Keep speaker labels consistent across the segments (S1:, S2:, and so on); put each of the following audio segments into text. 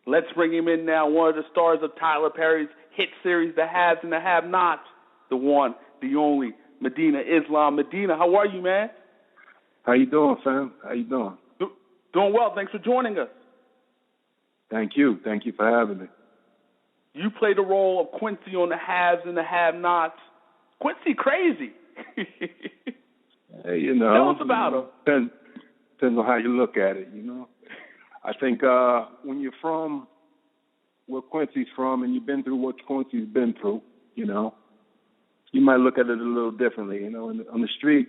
S1: Let's bring him in now, one of the stars of Tyler Perry's hit series, The Haves and the Have-Nots, the one, the only, Medina Islam. Medina, how are you, man?
S2: How you doing, fam? How you doing?
S1: Doing well. Thanks for joining us.
S2: Thank you. Thank you for having me.
S1: You play the role of Quincy on The Haves and the Have-Nots. Quincy crazy.
S2: Hey, you know.
S1: Tell us about him.
S2: Depends on how you look at it, you know. I think when you're from where Quincy's from and you've been through what Quincy's been through, you know, you might look at it a little differently. You know, on the street,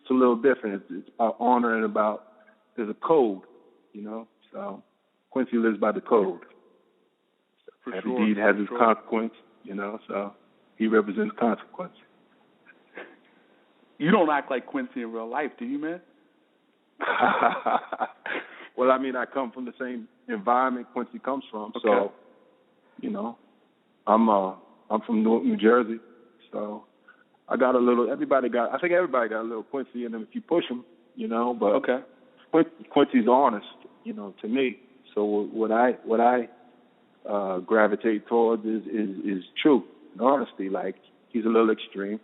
S2: it's a little different. It's about honor and about, there's a code, you know. So Quincy lives by the code. Every deed has its consequence, you know, so he represents consequence.
S1: You don't act like Quincy in real life, do you, man?
S2: Well, I mean, I come from the same environment Quincy comes from,
S1: okay.
S2: So, you know, I'm from Newark, New Jersey, so I got a little. I think everybody got a little Quincy in them if you push them, you know. But
S1: okay.
S2: Quincy's honest, you know, to me. So what I gravitate towards is truth and honesty. Like, he's a little extreme,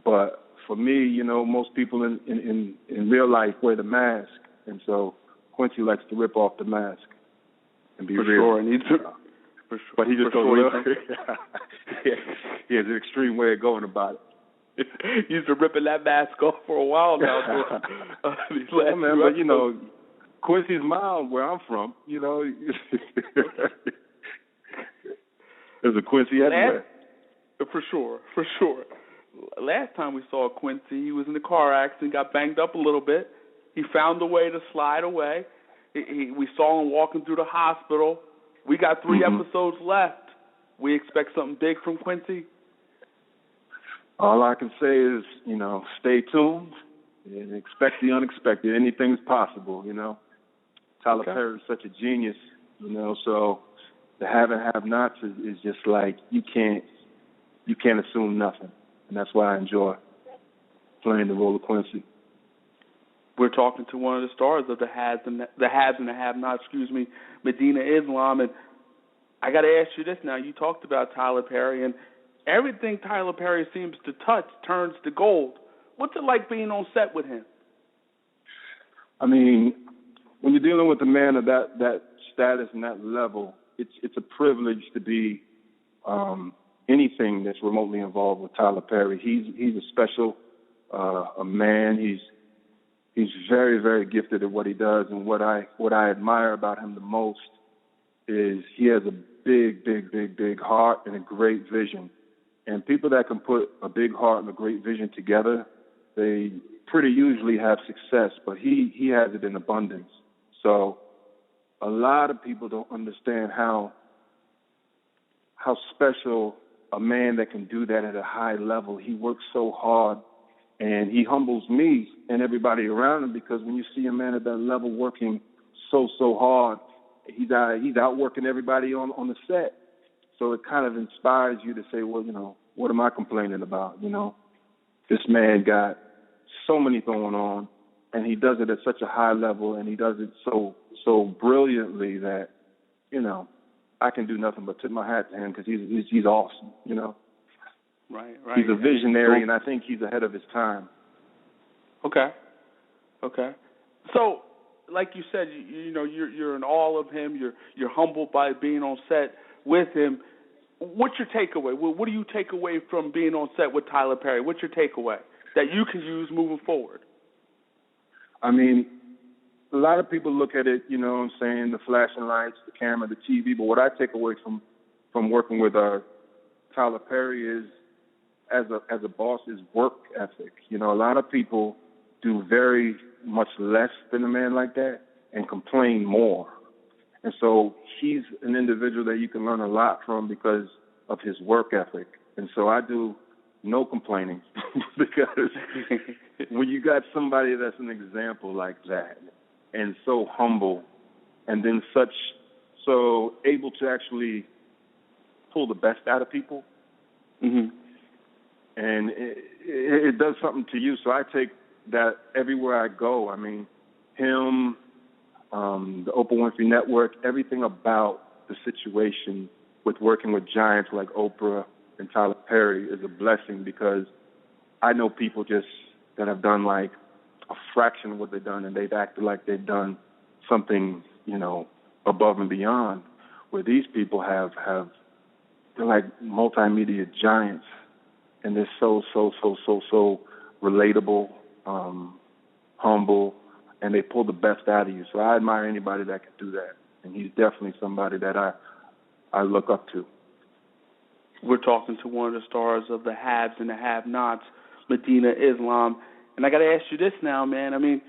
S2: but for me, you know, most people in real life wear the mask, and so Quincy likes to rip off the mask and be
S1: for
S2: real.
S1: Sure, and
S2: but he just goes, he has an extreme way of going about it.
S1: He's been ripping that mask off for a while now.
S2: Yeah, man, but you know, Quincy's mild where I'm from. You know, there's a Quincy everywhere.
S1: For sure. Last time we saw Quincy, he was in a car accident, got banged up a little bit. He found a way to slide away. We saw him walking through the hospital. We got 3 episodes left. We expect something big from Quincy.
S2: All I can say is, you know, stay tuned and expect the unexpected. Anything's possible, you know. Tyler Perry is such a genius, you know, so the have and have-nots is just like you can't assume nothing. And that's why I enjoy playing the role of Quincy.
S1: We're talking to one of the stars of the Haves and the Have-Nots, Medina Islam. And I got to ask you this now. You talked about Tyler Perry, and everything Tyler Perry seems to touch turns to gold. What's it like being on set with him?
S2: I mean, when you're dealing with a man of that status and that level, it's a privilege to be anything that's remotely involved with Tyler Perry. He's a special a man. He's very, very gifted at what he does, and what I admire about him the most is he has a big heart and a great vision. And people that can put a big heart and a great vision together, they pretty usually have success, but he has it in abundance. So a lot of people don't understand how special a man that can do that at a high level. He works so hard, and he humbles me and everybody around him, because when you see a man at that level working so hard, he's out working everybody on the set. So it kind of inspires you to say, well, you know, what am I complaining about? You know, this man got so many going on, and he does it at such a high level, and he does it so brilliantly that, you know, I can do nothing but tip my hat to him, because he's awesome, you know.
S1: Right.
S2: He's a visionary, and I think he's ahead of his time.
S1: Okay. So, like you said, you know, you're in awe of him. You're humbled by being on set with him. What's your takeaway? What do you take away from being on set with Tyler Perry? What's your takeaway that you can use moving forward?
S2: I mean, a lot of people look at it, you know what I'm saying, the flashing lights, the camera, the TV, but what I take away from working with Tyler Perry is, as a boss, is work ethic. You know, a lot of people do very much less than a man like that and complain more. And so he's an individual that you can learn a lot from because of his work ethic. And so I do no complaining because when you got somebody that's an example like that and so humble and then so able to actually pull the best out of people, and it does something to you. So I take that everywhere I go. I mean, him, the Oprah Winfrey Network, everything about the situation with working with giants like Oprah and Tyler Perry is a blessing, because I know people just that have done like a fraction of what they've done, and they've acted like they've done something, above and beyond, where these people they're like multimedia giants, and they're so relatable, humble, and they pull the best out of you. So I admire anybody that can do that, and he's definitely somebody that I look up to.
S1: We're talking to one of the stars of the haves and the have-nots, Medina Islam. And I got to ask you this now, man. I mean,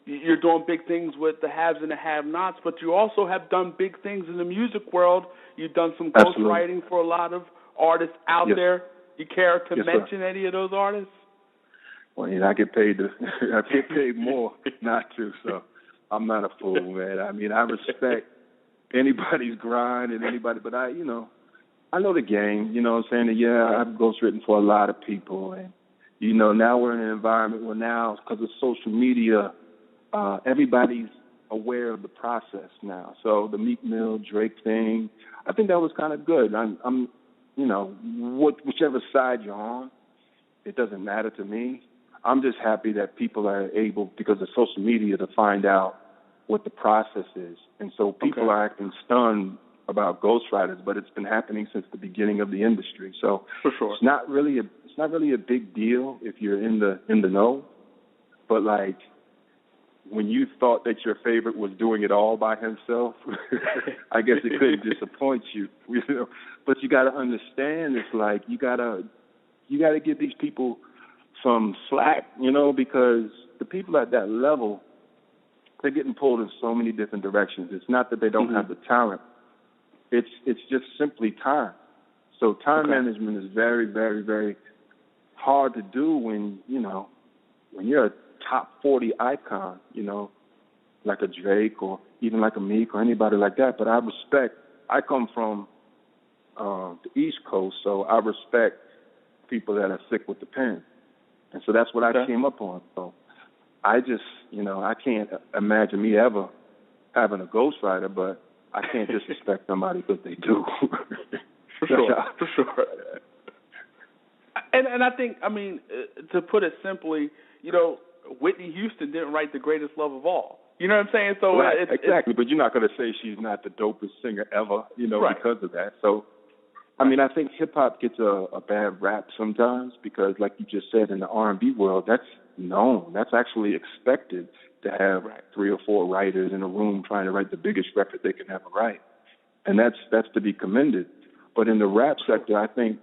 S1: you're doing big things with the haves and the have-nots, but you also have done big things in the music world. You've done some ghostwriting for a lot of artists out there. You care to mention any of those artists?
S2: Well, I get paid more not to, so I'm not a fool, man. I mean, I respect anybody's grind and anybody, but I know the game, you know what I'm saying? Yeah, I've ghostwritten for a lot of people, and, now we're in an environment where now, because of social media, everybody's aware of the process now. So the Meek Mill, Drake thing, I think that was kind of good. I'm whichever side you're on, it doesn't matter to me. I'm just happy that people are able, because of social media, to find out what the process is. And so people are acting stunned about ghostwriters, but it's been happening since the beginning of the industry. So
S1: for sure,
S2: it's not really a big deal if you're in the know. But like, when you thought that your favorite was doing it all by himself, I guess it couldn't disappoint you. But you got to understand, it's like you got to give these people some slack, because the people at that level, they're getting pulled in so many different directions. It's not that they don't have the talent. It's just simply time. So time management is very, very, very hard to do when you're a top 40 icon, like a Drake or even like a Meek or anybody like that. But I come from the East Coast, so I respect people that are sick with the pen. And so that's what I came up on. So I just, I can't imagine me ever having a ghostwriter, but I can't disrespect somebody because they do.
S1: For sure. And I think, to put it simply, Whitney Houston didn't write The Greatest Love of All. You know what I'm saying? So
S2: exactly, but you're not going to say she's not the dopest singer ever, because of that. So, I think hip-hop gets a bad rap sometimes because, like you just said, in the R&B world, that's known. That's actually expected to have 3 or 4 writers in a room trying to write the biggest record they can ever write. And that's to be commended. But in the rap sector, I think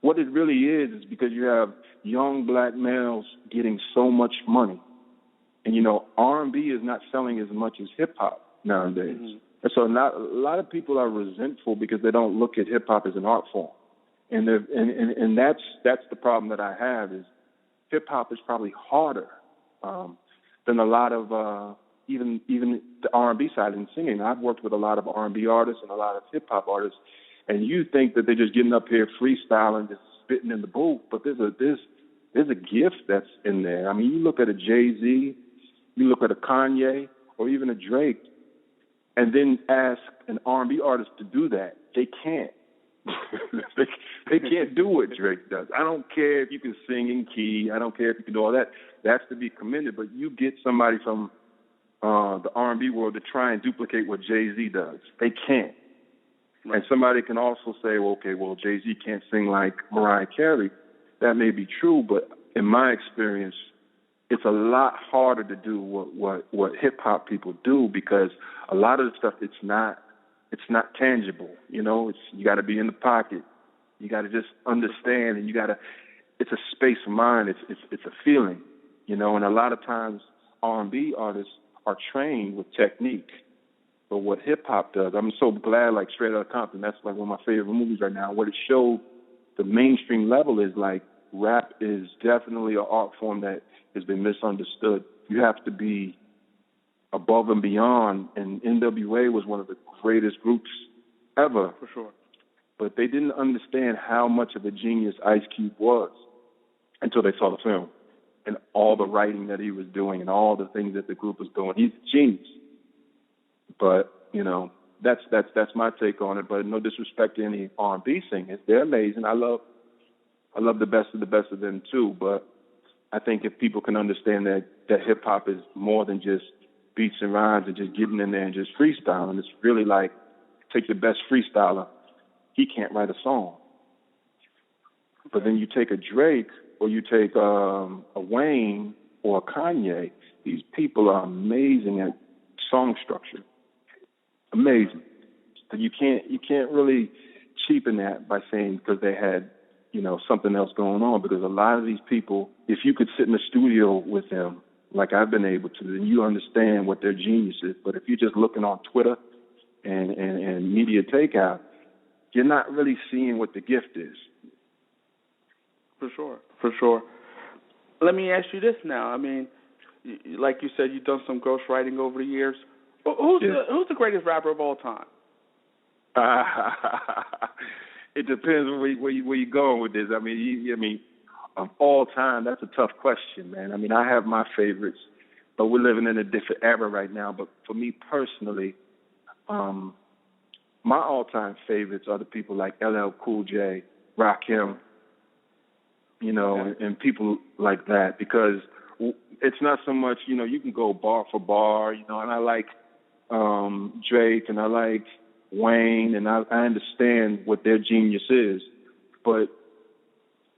S2: what it really is because you have young black males getting so much money. And, R&B is not selling as much as hip-hop nowadays. Mm-hmm. And so a lot of people are resentful because they don't look at hip-hop as an art form. And that's the problem that I have is hip-hop is probably harder than a lot of even the R&B side in singing. I've worked with a lot of R&B artists and a lot of hip-hop artists, and you think that they're just getting up here freestyling, just spitting in the booth, but there's a gift that's in there. You look at a Jay-Z, you look at a Kanye, or even a Drake, and then ask an R&B artist to do that. They can't. they can't do what Drake does. I don't care if you can sing in key. I don't care if you can do all that. That's to be commended. But you get somebody from the R&B world to try and duplicate what Jay-Z does. They can't. Right. And somebody can also say, well, Jay-Z can't sing like Mariah Carey. That may be true, but in my experience, it's a lot harder to do what hip-hop people do because a lot of the stuff, it's not tangible. You got to be in the pocket. You got to just understand, and it's a space of mind. It's a feeling, and a lot of times R&B artists are trained with technique. But what hip-hop does, I'm so glad, like Straight Outta Compton, that's like one of my favorite movies right now. What it showed the mainstream level is like rap is definitely an art form that has been misunderstood. You have to be above and beyond, and NWA was one of the greatest groups ever.
S1: For sure.
S2: But they didn't understand how much of a genius Ice Cube was until they saw the film and all the writing that he was doing and all the things that the group was doing. He's a genius. But that's my take on it. But no disrespect to any R&B singers, they're amazing. I love the best of them too. But I think if people can understand that hip hop is more than just beats and rhymes and just getting in there and just freestyling, it's really like take the best freestyler, he can't write a song. But then you take a Drake or you take a Wayne or a Kanye, these people are amazing at song structure. Amazing. So you can't really cheapen that by saying because they had, something else going on, because a lot of these people, if you could sit in the studio with them like I've been able to, then you understand what their genius is. But if you're just looking on Twitter and media takeout, you're not really seeing what the gift is.
S1: For sure. Let me ask you this now. I mean, like you said, you've done some ghostwriting over the years. Who's the greatest rapper of all time?
S2: It depends where you're going with this. I mean, of all time, that's a tough question, man. I mean, I have my favorites, but we're living in a different era right now. But for me personally, my all-time favorites are the people like LL Cool J, Rakim, and people like that, because it's not so much, you can go bar for bar, and I like Drake and I like Wayne, and I understand what their genius is, but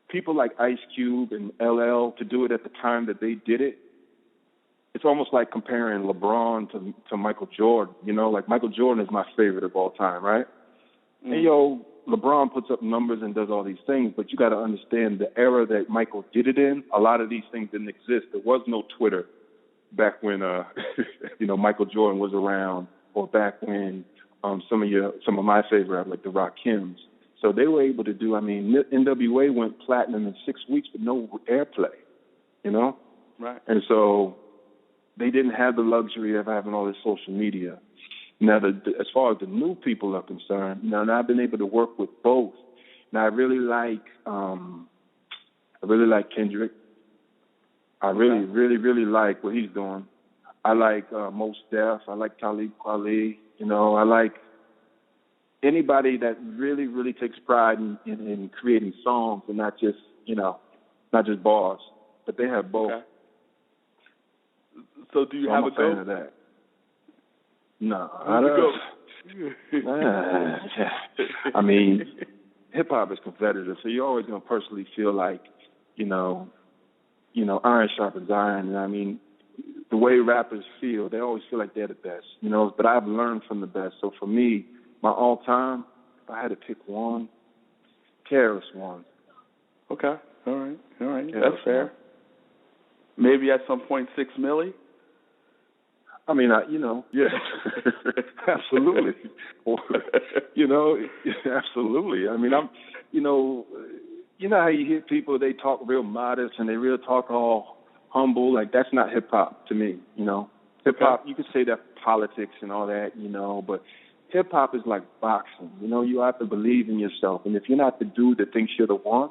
S2: people like Ice Cube and LL, to do it at the time that they did it, it's almost like comparing LeBron to Michael Jordan. Like Michael Jordan is my favorite of all time, right? Mm. And LeBron puts up numbers and does all these things, but you got to understand the era that Michael did it in. A lot of these things didn't exist. There was no Twitter back when Michael Jordan was around, or back when some of my favorite, like the Rakims. So they were able to do. I mean, NWA went platinum in 6 weeks with no airplay.
S1: Right.
S2: And so they didn't have the luxury of having all this social media. Now, as far as the new people are concerned, now I've been able to work with both. Now, I really like Kendrick. I really like what he's doing. I like Mos Def. I like Talib Kweli. I like anybody that really, really takes pride in creating songs and not just bars. But they have both.
S1: Okay. So do you have
S2: I'm a fan of that? No, I don't. I mean, hip hop is competitive, so you're always gonna personally feel like, iron sharpens iron. And I mean, the way rappers feel, they always feel like they're the best, But I've learned from the best. So for me, my all time, if I had to pick one, KRS-One.
S1: Okay, all right, that's fair. Maybe at some point 6 Milli.
S2: I mean, yeah, absolutely. Absolutely. I mean, how you hear people, they talk real modest and they real talk all humble. Like, that's not hip hop to me. Hip hop, you could say that politics and all that, but hip hop is like boxing. You have to believe in yourself. And if you're not the dude that thinks you're the one,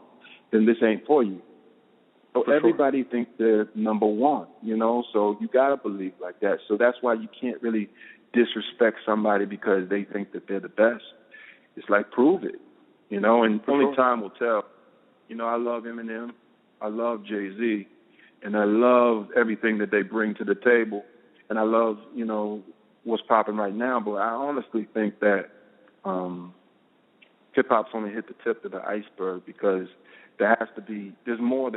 S2: then this ain't for you. So everybody thinks they're number one, so you got to believe like that. So that's why you can't really disrespect somebody because they think that they're the best. It's like, prove it, and only time will tell. I love Eminem, I love Jay-Z, and I love everything that they bring to the table, and I love, what's popping right now. But I honestly think that hip-hop's only hit the tip of the iceberg, because there's more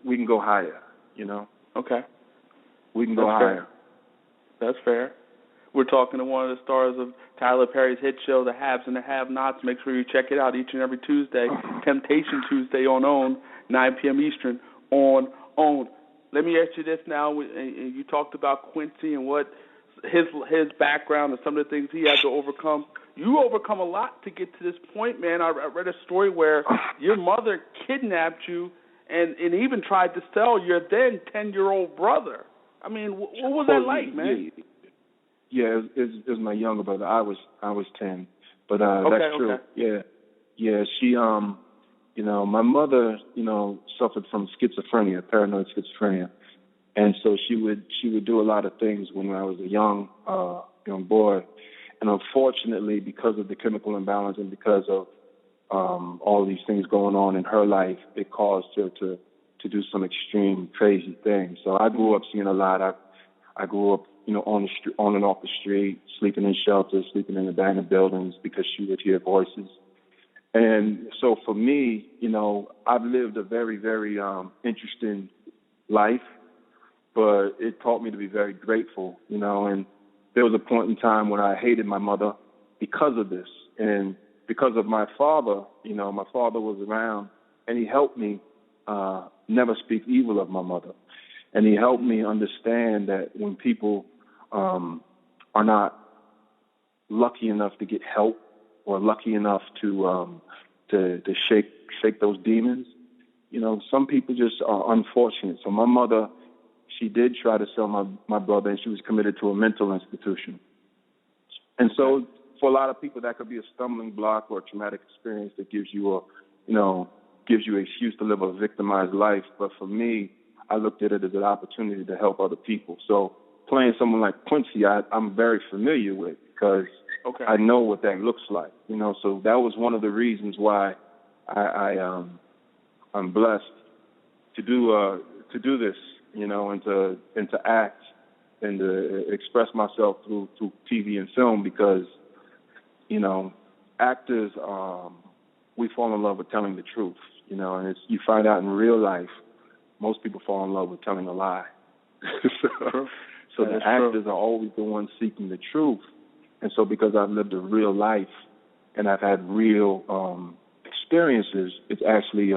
S2: we can go higher,
S1: Okay.
S2: We can go higher.
S1: That's fair. We're talking to one of the stars of Tyler Perry's hit show, The Haves and the Have-Nots. Make sure you check it out each and every Tuesday, Temptation Tuesday on OWN, 9 p.m. Eastern on OWN. Let me ask you this now. You talked about Quincy and what his background and some of the things he had to overcome. You overcome a lot to get to this point, man. I read a story where your mother kidnapped you and even tried to sell your then 10-year-old brother. I mean, what was that like, man?
S2: Yeah, it was my younger brother. I was 10, but that's true. Okay. Yeah. She, my mother, suffered from schizophrenia, paranoid schizophrenia, and so she would do a lot of things when I was a young young boy. And unfortunately, because of the chemical imbalance and because of all these things going on in her life, it caused her to do some extreme, crazy things. So I grew up seeing a lot. I grew up, on the street, on and off the street, sleeping in shelters, sleeping in abandoned buildings because she would hear voices. And so for me, I've lived a very, very interesting life, but it taught me to be very grateful, and there was a point in time when I hated my mother because of this. And because of my father, my father was around and he helped me never speak evil of my mother. And he helped me understand that when people are not lucky enough to get help or lucky enough to shake those demons, some people just are unfortunate. So my mother, she did try to sell my brother, and she was committed to a mental institution. And so for a lot of people, that could be a stumbling block or a traumatic experience that gives you an excuse to live a victimized life. But for me, I looked at it as an opportunity to help other people. So playing someone like Quincy, I'm very familiar with because I know what that looks like. So that was one of the reasons why I'm blessed to do this, and to act and to express myself through TV and film because, actors, we fall in love with telling the truth, and you find out in real life, most people fall in love with telling a lie. so the actors are always the ones seeking the truth. And so because I've lived a real life and I've had real experiences, it's actually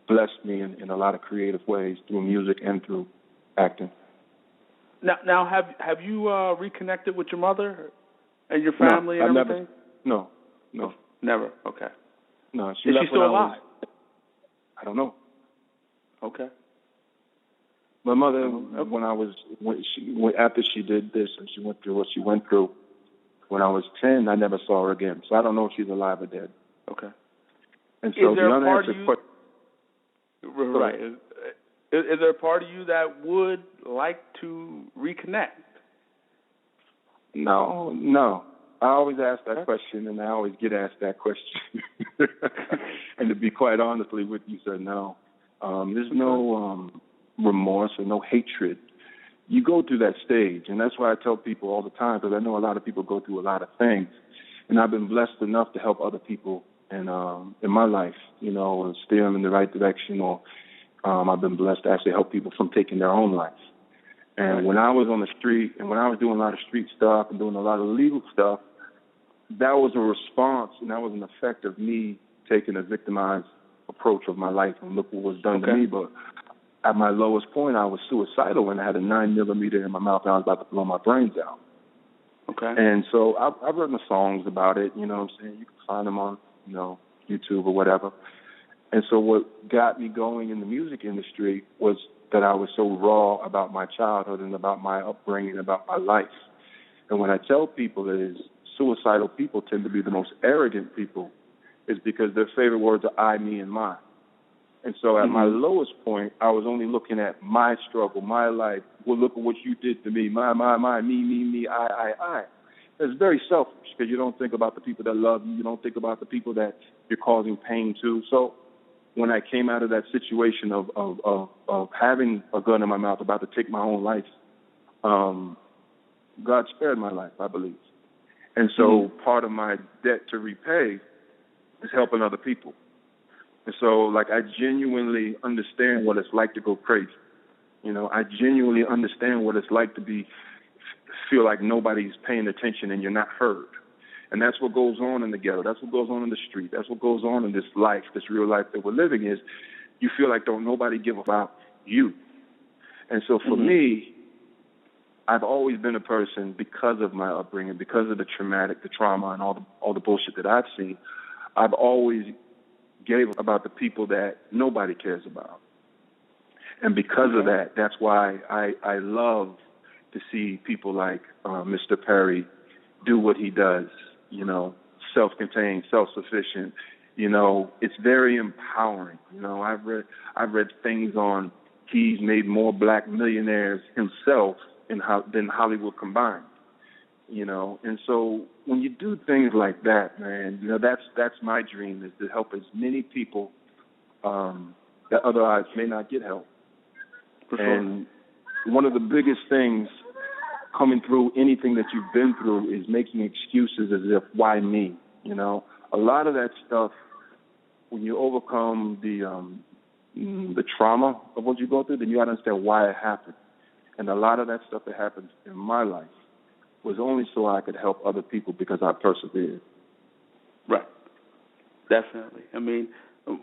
S2: blessed me in a lot of creative ways through music and through acting.
S1: Now have you reconnected with your mother and your family and everything?
S2: No.
S1: Never. Okay.
S2: No.
S1: Is she still alive?
S2: I don't know.
S1: Okay.
S2: My mother, after she did this and she went through what she went through, when I was 10, I never saw her again. So I don't know if she's alive or dead.
S1: Okay.
S2: And so
S1: is there a part of you? Right. Is there a part of you that would like to reconnect?
S2: No. I always ask that question, and I always get asked that question. And to be quite honestly with you, sir, no. There's no remorse or no hatred. You go through that stage, and that's why I tell people all the time, because I know a lot of people go through a lot of things, and I've been blessed enough to help other people in my life, and steer them in the right direction, or I've been blessed to actually help people from taking their own life. And when I was on the street, and when I was doing a lot of street stuff and doing a lot of legal stuff, that was a response, and that was an effect of me taking a victimized approach of my life, and look what was done to me. But at my lowest point, I was suicidal when I had a 9mm in my mouth and I was about to blow my brains out.
S1: Okay.
S2: And so I've written songs about it, you know what I'm saying? You can find them on, YouTube or whatever. And so what got me going in the music industry was that I was so raw about my childhood and about my upbringing, about my life. And when I tell people that is suicidal people tend to be the most arrogant people, is because their favorite words are I, me, and mine. And so at my lowest point, I was only looking at my struggle, my life. Well, look at what you did to me. My, me, I. It's very selfish because you don't think about the people that love you. You don't think about the people that you're causing pain to. So when I came out of that situation of having a gun in my mouth, about to take my own life, God spared my life, I believe. And so part of my debt to repay is helping other people. And so, I genuinely understand what it's like to go crazy. I genuinely understand what it's like to feel like nobody's paying attention and you're not heard. And that's what goes on in the ghetto. That's what goes on in the street. That's what goes on in this life, this real life that we're living is you feel like don't nobody give about you. And so for me, I've always been a person, because of my upbringing, because of the trauma, and all the bullshit that I've seen, I've always gave about the people that nobody cares about. And because of that, that's why I love to see people like Mr. Perry do what he does, self-contained, self-sufficient. It's very empowering. I've read things on he's made more black millionaires himself than Hollywood combined. you know. And so when you do things like that, man, you know, that's my dream, is to help as many people that otherwise may not get help.
S1: For sure.
S2: And one of the biggest things coming through anything that you've been through is making excuses as if, why me? You know, a lot of that stuff, when you overcome the trauma of what you go through, then you got to understand why it happened. And a lot of that stuff that happened in my life was only so I could help other people because I persevered.
S1: Right. Definitely. I mean,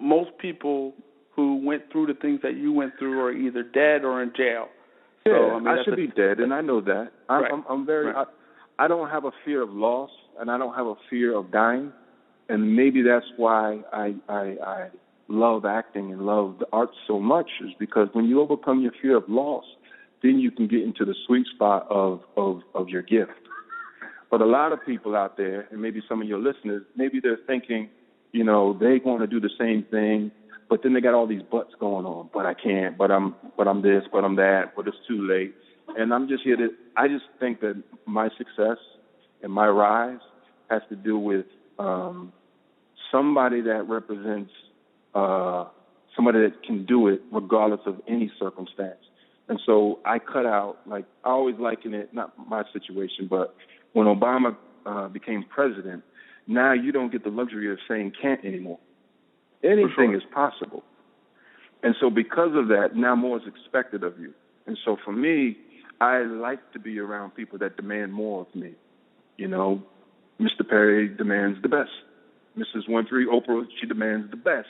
S1: most people who went through the things that you went through are either dead or in jail.
S2: Yeah,
S1: so, I mean,
S2: I should be dead, and I know that. I'm very.
S1: Right.
S2: I don't have a fear of loss, and I don't have a fear of dying, and maybe that's why I love acting and love the arts so much, is because when you overcome your fear of loss, then you can get into the sweet spot of your gift. But a lot of people out there, and maybe some of your listeners, maybe they're thinking, you know, they want to do the same thing, but then they got all these buts going on. But I can't. But I'm this. But I'm that. But it's too late. And I'm just here to. I just think that my success and my rise has to do with somebody that represents somebody that can do it regardless of any circumstance. And so I cut out, like, I always liken it, not my situation, but when Obama became president, now you don't get the luxury of saying can't anymore. Anything is possible. And so because of that, now more is expected of you. And so for me, I like to be around people that demand more of me. You know, Mr. Perry demands the best. Mrs. 1-3, Oprah, she demands the best.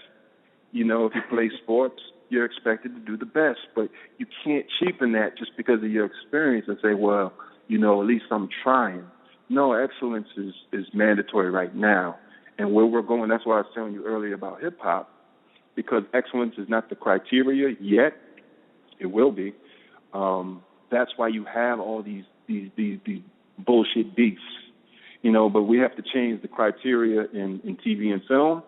S2: You know, if you play sports, you're expected to do the best. But you can't cheapen that just because of your experience and say, well, you know, at least I'm trying. No, excellence is mandatory right now. And where we're going, that's why I was telling you earlier about hip-hop, because excellence is not the criteria yet. It will be. That's why you have all these bullshit beefs, you know, but we have to change the criteria in TV and film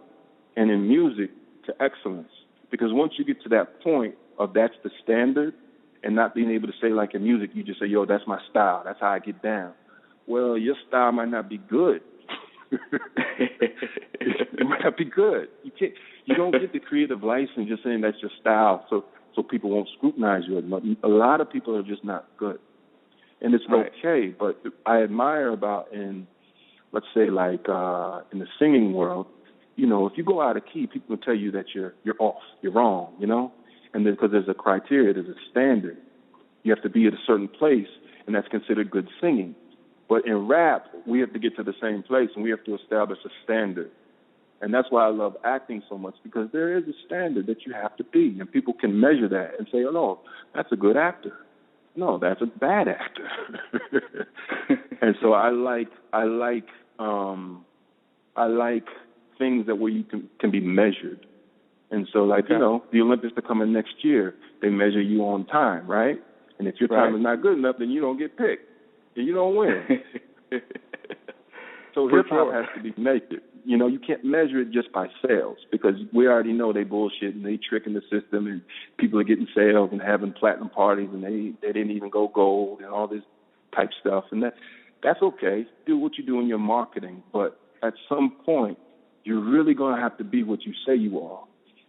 S2: and in music to excellence. Because once you get to that point of that's the standard and not being able to say, like in music, you just say, yo, that's my style. That's how I get down. Well, your style might not be good. It might not be good. You don't get the creative license just saying that's your style so people won't scrutinize you as much. A lot of people are just not good. And it's okay, but I admire about in, let's say, like in the singing world, you know, if you go out of key, people will tell you that you're off, you're wrong, you know, and because there's a criteria, there's a standard. You have to be at a certain place, and that's considered good singing. But in rap, we have to get to the same place, and we have to establish a standard. And that's why I love acting so much, because there is a standard that you have to be, and people can measure that and say, oh, no, that's a good actor. No, that's a bad actor. And so I like things that where you can be measured. And so, like, you know, the Olympics are coming next year. They measure you on time, right? And if your time is not good enough, then you don't get picked. And you don't win. So hip-hop has to be measured. You know, you can't measure it just by sales, because we already know they bullshit and they tricking the system, and people are getting sales and having platinum parties, and they didn't even go gold and all this type stuff. And that's okay. Do what you do in your marketing. But at some point, you're really going to have to be what you say you are.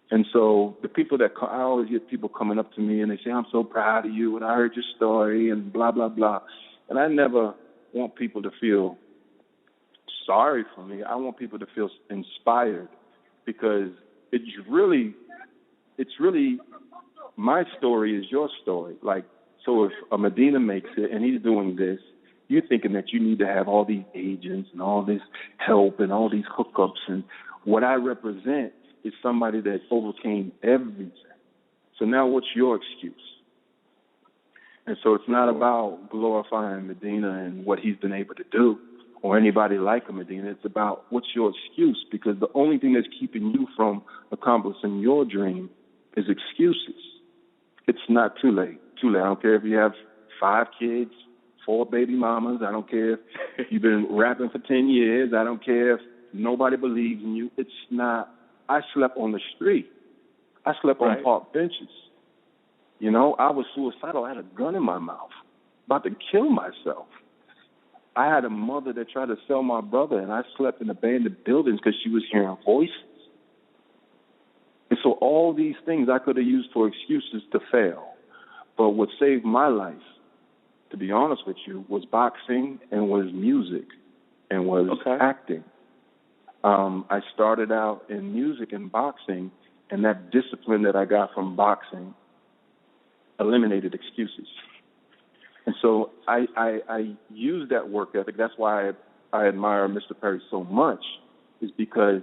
S2: And so the people that I always get people coming up to me and they say, I'm so proud of you and I heard your story and blah, blah, blah. And I never want people to feel sorry for me. I want people to feel inspired, because it's really my story is your story. Like, so if a Medina makes it and he's doing this, you're thinking that you need to have all these agents and all this help and all these hookups. And what I represent is somebody that overcame everything. So now what's your excuse? And so it's not about glorifying Medina and what he's been able to do or anybody like a Medina. It's about what's your excuse, because the only thing that's keeping you from accomplishing your dream is excuses. It's not too late. Too late. I don't care if you have 5 kids, 4 baby mamas. I don't care if you've been rapping for 10 years. I don't care if nobody believes in you. It's not. I slept on the street. I slept on park benches. You know, I was suicidal. I had a gun in my mouth, about to kill myself. I had a mother that tried to sell my brother, and I slept in abandoned buildings because she was hearing voices. And so all these things I could have used for excuses to fail. But what saved my life, to be honest with you, was boxing and was music and was acting. I started out in music and boxing, and that discipline that I got from boxing eliminated excuses. And so I use that work ethic. That's why I admire Mr. Perry so much, is because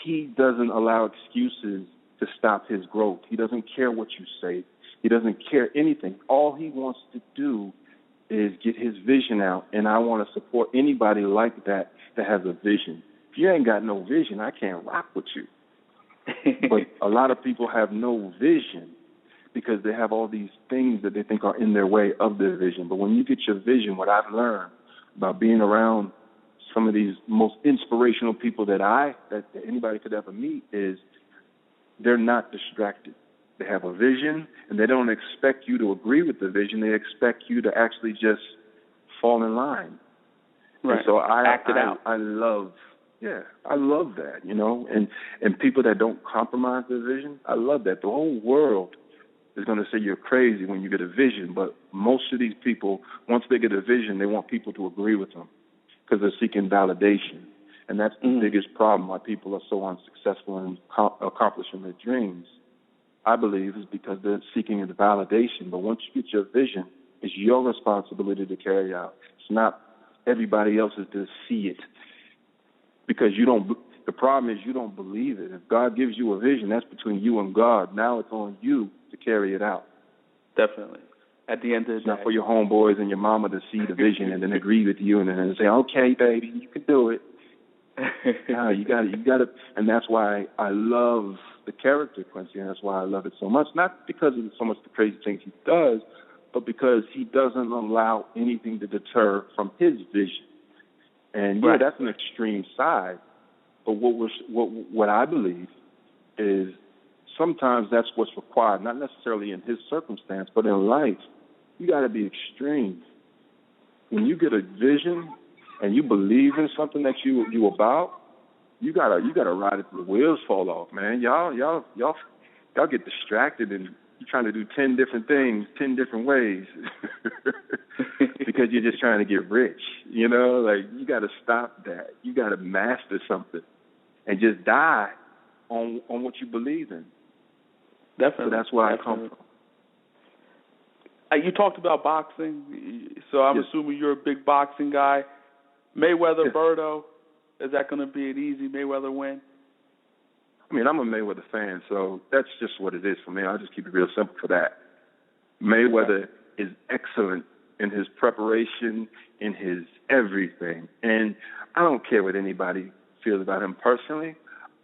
S2: he doesn't allow excuses to stop his growth. He doesn't care what you say. He doesn't care anything. All he wants to do is get his vision out, and I want to support anybody like that has a vision. If you ain't got no vision, I can't rock with you. But a lot of people have no vision because they have all these things that they think are in their way of their vision. But when you get your vision, what I've learned about being around some of these most inspirational people that anybody could ever meet is they're not distracted. They have a vision, and they don't expect you to agree with the vision. They expect you to actually just fall in line.
S1: Right.
S2: And so
S1: act it out.
S2: I love that, you know, and people that don't compromise their vision, I love that. The whole world is going to say you're crazy when you get a vision, but most of these people, once they get a vision, they want people to agree with them because they're seeking validation. And that's the biggest problem why people are so unsuccessful in accomplishing their dreams, I believe, is because they're seeking the validation. But once you get your vision, it's your responsibility to carry out. It's not everybody else's to see it. Because the problem is you don't believe it. If God gives you a vision, that's between you and God. Now it's on you to carry it out.
S1: Definitely. At the end of the day.
S2: It's not for your homeboys and your mama to see the vision and then agree with you and then say, okay, baby, you can do it. No, you got to, and that's why I love the character Quincy, and that's why I love it so much. Not because of so much the crazy things he does, but because he doesn't allow anything to deter from his vision. And that's an extreme side. But what I believe is sometimes that's what's required, not necessarily in his circumstance, but in life. You got to be extreme. When you get a vision and you believe in something that you about, you gotta ride it till the wheels fall off, man. Y'all get distracted and you're trying to do 10 different things 10 different ways because you're just trying to get rich. You know, like you got to stop that. You got to master something and just die on what you believe in.
S1: Definitely.
S2: So that's where I come from.
S1: You talked about boxing, so I'm assuming you're a big boxing guy. Mayweather, Berto, is that going to be an easy Mayweather win?
S2: I mean, I'm a Mayweather fan, so that's just what it is for me. I'll just keep it real simple for that. Mayweather is excellent in his preparation, in his everything. And I don't care what anybody feels about him personally.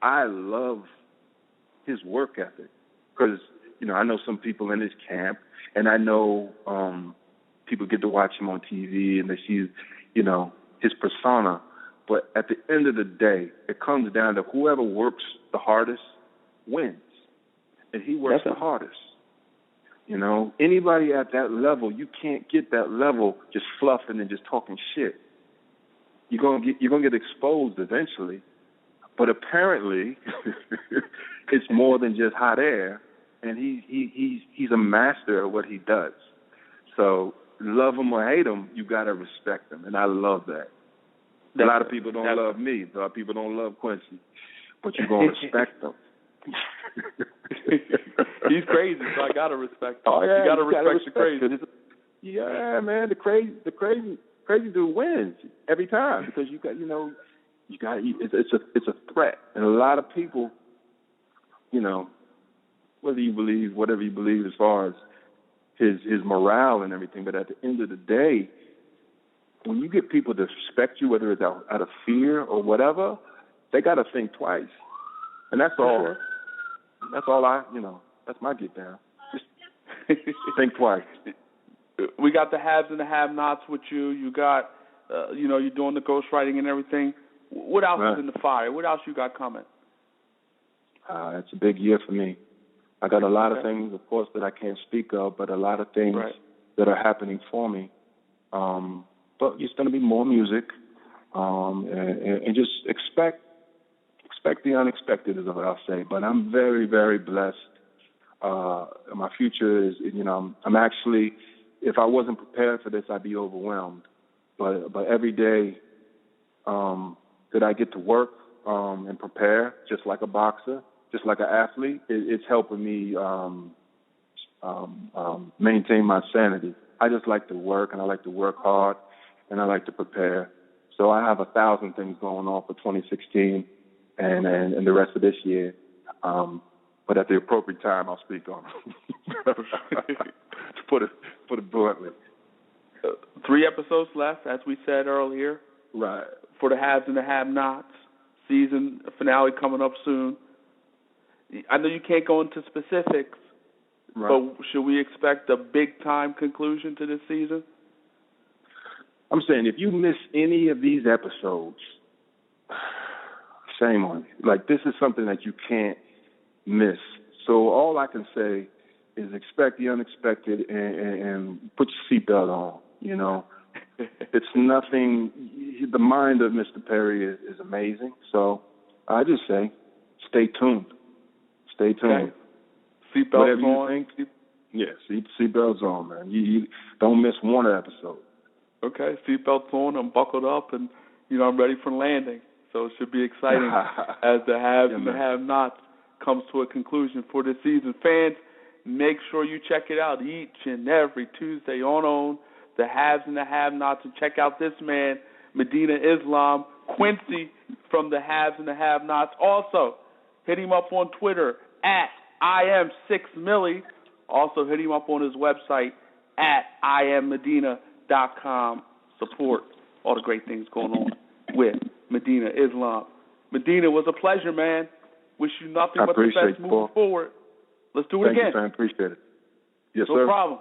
S2: I love his work ethic because, you know, I know some people in his camp, and I know people get to watch him on TV and they see, you know, his persona. But at the end of the day, it comes down to whoever works the hardest wins. And he works the hardest. You know, anybody at that level, you can't get that level just fluffing and just talking shit. You're gonna get exposed eventually. But apparently, it's more than just hot air, and he's a master of what he does. So love him or hate him, you gotta respect him, and I love that. A lot of people don't love me. A lot of people don't love Quincy, but you're gonna respect him.
S1: He's crazy, so I gotta respect him.
S2: Oh yeah,
S1: you gotta respect the crazy.
S2: Yeah, man, the crazy dude wins every time because it's a threat, and a lot of people, you know, whether you believe whatever you believe as far as his morale and everything, but at the end of the day, when you get people to respect you, whether it's out of fear or whatever, they got to think twice. And that's all.
S1: Sure.
S2: That's all that's my get down. Just think twice.
S1: We got the haves and the have-nots with you. You got, you're doing the ghostwriting and everything. What else is in the fire? What else you got coming?
S2: It's a big year for me. I got a lot of things, of course, that I can't speak of, but a lot of things that are happening for me. but it's going to be more music, and just expect the unexpected is what I'll say. But I'm very, very blessed. My future is, I'm actually, if I wasn't prepared for this, I'd be overwhelmed. But every day that I get to work and prepare, just like a boxer, just like an athlete, it's helping me maintain my sanity. I just like to work, and I like to work hard, and I like to prepare. So I have 1,000 things going on for 2016 and the rest of this year. But at the appropriate time, I'll speak on it. To put it bluntly.
S1: 3 episodes left, as we said earlier.
S2: Right.
S1: For the haves and the have-nots. Season finale coming up soon. I know you can't go into specifics, right, but should we expect a big-time conclusion to this season?
S2: I'm saying if you miss any of these episodes, shame on you. Like, this is something that you can't miss. So all I can say is expect the unexpected and put your seatbelt on, It's nothing. The mind of Mr. Perry is amazing. So I just say stay tuned. Stay tuned.
S1: Okay. Seatbelts on.
S2: Seatbelts on, man. You don't miss one episode.
S1: Okay, seatbelts on. I'm buckled up, and I'm ready for landing. So it should be exciting as the haves and the have-nots comes to a conclusion for this season. Fans, make sure you check it out each and every Tuesday on the haves and the have-nots, and check out this man, Medina Islam, Quincy from the haves and the have-nots. Also, hit him up on Twitter at IM6Millie. Also, hit him up on his website at IamMedina.com. Support all the great things going on with Medina Islam. Medina, was a pleasure, man. Wish you nothing but the best moving forward. Let's do it again.
S2: Thank you, man. Appreciate it. Yes,
S1: sir. No problem.